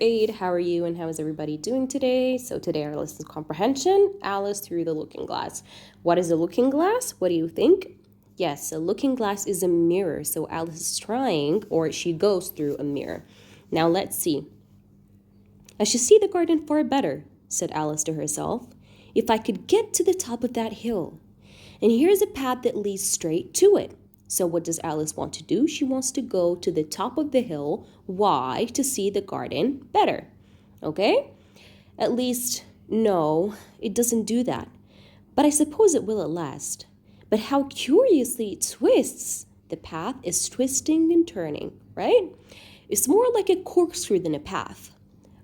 8. How are you and how is everybody doing today? So today our lesson is comprehension, Alice through the looking glass. What is a looking glass? What do you think? Yes, a looking glass is a mirror. So Alice is trying, or she goes through a mirror. Now let's see. I should see the garden far better, said Alice to herself, if I could get to the top of that hill. And here's a path that leads straight to it. So what does Alice want to do? She wants to go to the top of the hill. Why? To see the garden better. Okay? At least, no, it doesn't do that. But I suppose it will at last. But how curiously it twists. The path is twisting and turning, right? It's more like a corkscrew than a path.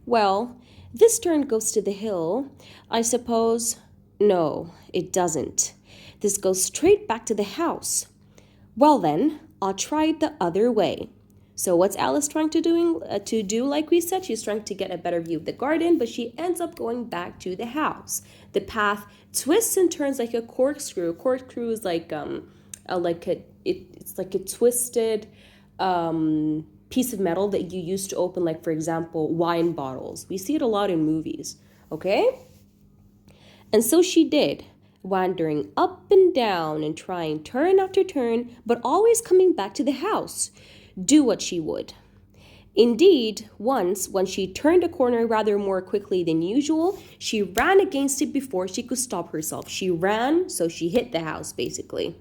Well, this turn goes to the hill. I suppose, no, it doesn't. This goes straight back to the house. Well then, I'll try it the other way. So what's Alice trying to do? Like we said, she's trying to get a better view of the garden, but she ends up going back to the house. The path twists and turns like a corkscrew. A corkscrew is it's like a twisted piece of metal that you use to open, like for example, wine bottles. We see it a lot in movies. Okay? And so she did, wandering up and down and trying turn after turn, but always coming back to the house, do what she would. Indeed, once, when she turned a corner rather more quickly than usual, she ran against it before she could stop herself. She ran, so she hit the house, basically.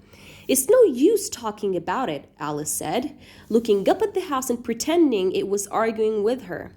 It's no use talking about it, Alice said, looking up at the house and pretending it was arguing with her.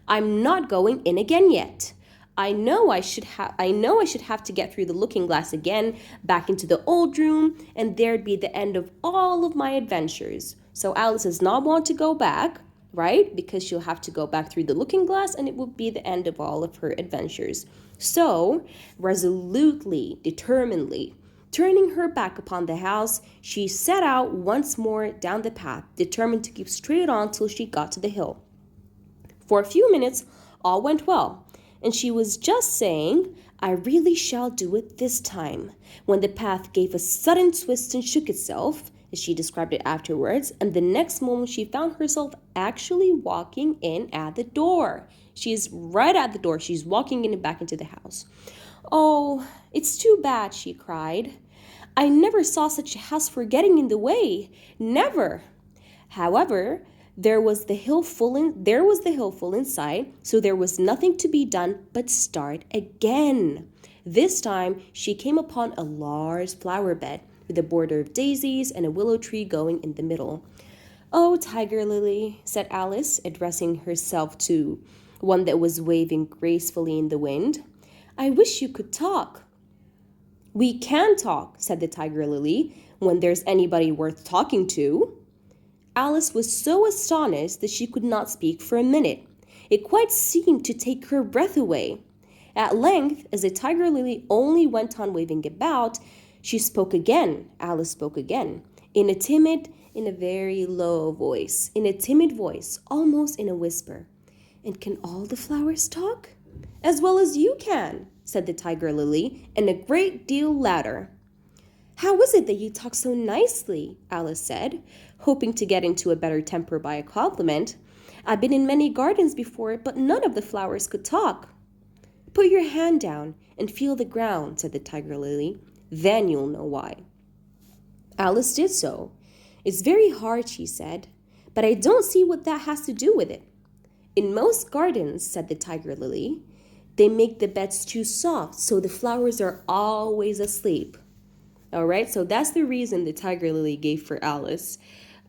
I'm not going in again yet. I know I should have to get through the looking glass again, back into the old room, and there'd be the end of all of my adventures. So Alice does not want to go back, right? Because she'll have to go back through the looking glass, and it will be the end of all of her adventures. So, resolutely, determinedly, turning her back upon the house, she set out once more down the path, determined to keep straight on till she got to the hill. For a few minutes, all went well. And she was just saying, I really shall do it this time, when the path gave a sudden twist and shook itself, as she described it afterwards, and the next moment she found herself actually walking in at the door. She's right at the door. She's walking in and back into the house. Oh, it's too bad, she cried. I never saw such a house for getting in the way. Never. However, there was the hill full inside, so there was nothing to be done but start again. This time, she came upon a large flower bed with a border of daisies and a willow tree going in the middle. Oh, Tiger Lily, said Alice, addressing herself to one that was waving gracefully in the wind. I wish you could talk. We can talk, said the Tiger Lily, when there's anybody worth talking to. Alice was so astonished that she could not speak for a minute. It quite seemed to take her breath away. At length, as the Tiger Lily only went on waving about, she spoke again. Alice spoke again, in a very low voice, almost in a whisper. And can all the flowers talk? As well as you can, said the Tiger Lily, and a great deal louder. How is it that you talk so nicely? Alice said, hoping to get into a better temper by a compliment. I've been in many gardens before, but none of the flowers could talk. Put your hand down and feel the ground, said the Tiger Lily. Then you'll know why. Alice did so. It's very hard, she said, but I don't see what that has to do with it. In most gardens, said the Tiger Lily, they make the beds too soft, so the flowers are always asleep. All right, so that's the reason the Tiger Lily gave for Alice,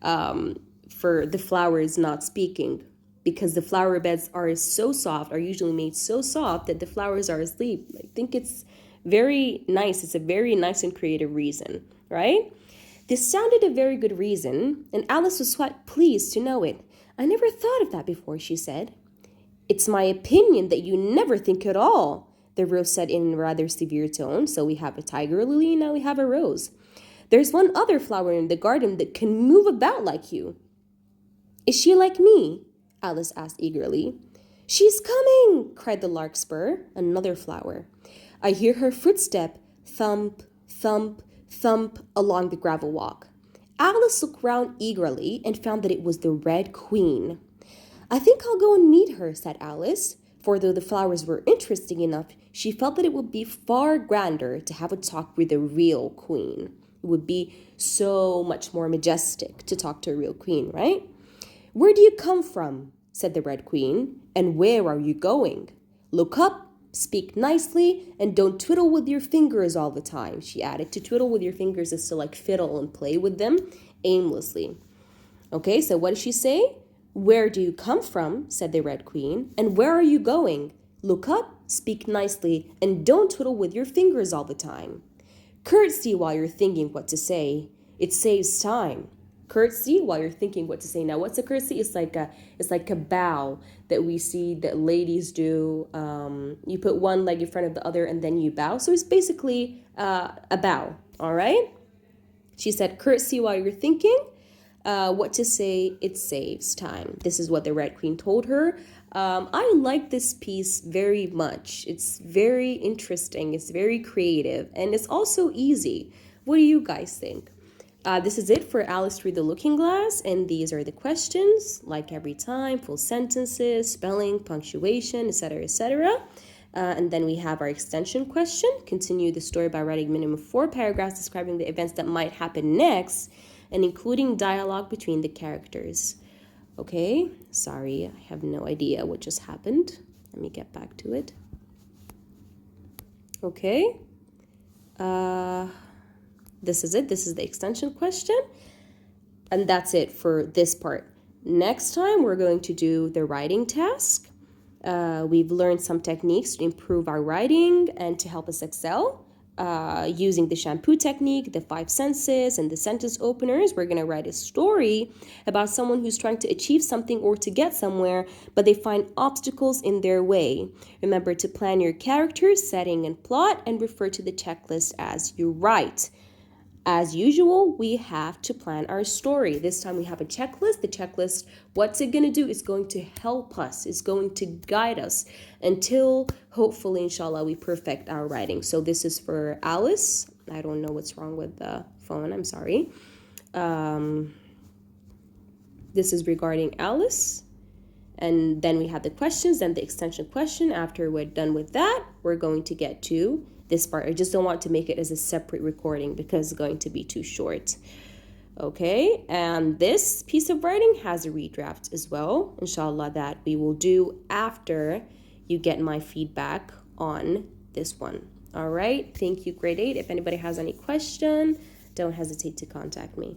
for the flowers not speaking, because the flower beds are usually made so soft that the flowers are asleep. I think it's very nice. It's a very nice and creative reason, right? This sounded a very good reason, and Alice was quite pleased to know it. I never thought of that before, she said. It's my opinion that you never think at all, the rose said in a rather severe tone. So we have a Tiger Lily, now we have a rose. There's one other flower in the garden that can move about like you. Is she like me? Alice asked eagerly. She's coming, cried the larkspur, another flower. I hear her footstep, thump, thump, thump, along the gravel walk. Alice looked round eagerly and found that it was the Red Queen. I think I'll go and meet her, said Alice, for though the flowers were interesting enough, she felt that it would be far grander to have a talk with a real queen. It would be so much more majestic to talk to a real queen, right? Where do you come from? Said the Red Queen. And where are you going? Look up, speak nicely, and don't twiddle with your fingers all the time, she added. To twiddle with your fingers is to like fiddle and play with them aimlessly. Okay, so what did she say? Where do you come from? Said the Red Queen. And where are you going? Look up, speak nicely, and don't twiddle with your fingers all the time. Curtsy while you're thinking what to say. It saves time. Curtsy while you're thinking what to say. Now, what's a curtsy? It's like a bow that we see that ladies do. You put one leg in front of the other and then you bow. So it's basically a bow. All right. She said, curtsy while you're thinking what to say. It saves time. This is what the Red Queen told her. I like this piece very much. It's very interesting. It's very creative. And it's also easy. What do you guys think? This is it for Alice Through the Looking Glass, and these are the questions, like every time, full sentences, spelling, punctuation, etc., etc. And then we have our extension question. Continue the story by writing minimum 4 paragraphs describing the events that might happen next, and including dialogue between the characters. Okay, sorry, I have no idea what just happened. Let me get back to it. Okay. This is it. This is the extension question. And that's it for this part. Next time, we're going to do the writing task. We've learned some techniques to improve our writing and to help us excel. Using the shampoo technique, the 5 senses, and the sentence openers, we're going to write a story about someone who's trying to achieve something or to get somewhere, but they find obstacles in their way. Remember to plan your characters, setting, and plot, and refer to the checklist as you write. As usual, we have to plan our story. This time we have a checklist. The checklist, what's it going to do? It's going to help us. It's going to guide us until, hopefully, inshallah, we perfect our writing. So this is for Alice. I don't know what's wrong with the phone. I'm sorry. This is regarding Alice. And then we have the questions, then the extension question. After we're done with that, we're going to get to this part. I just don't want to make it as a separate recording because it's going to be too short. Okay, and this piece of writing has a redraft as well, inshallah, that we will do after you get my feedback on this one. All right, thank you, grade 8. If anybody has any question, don't hesitate to contact me.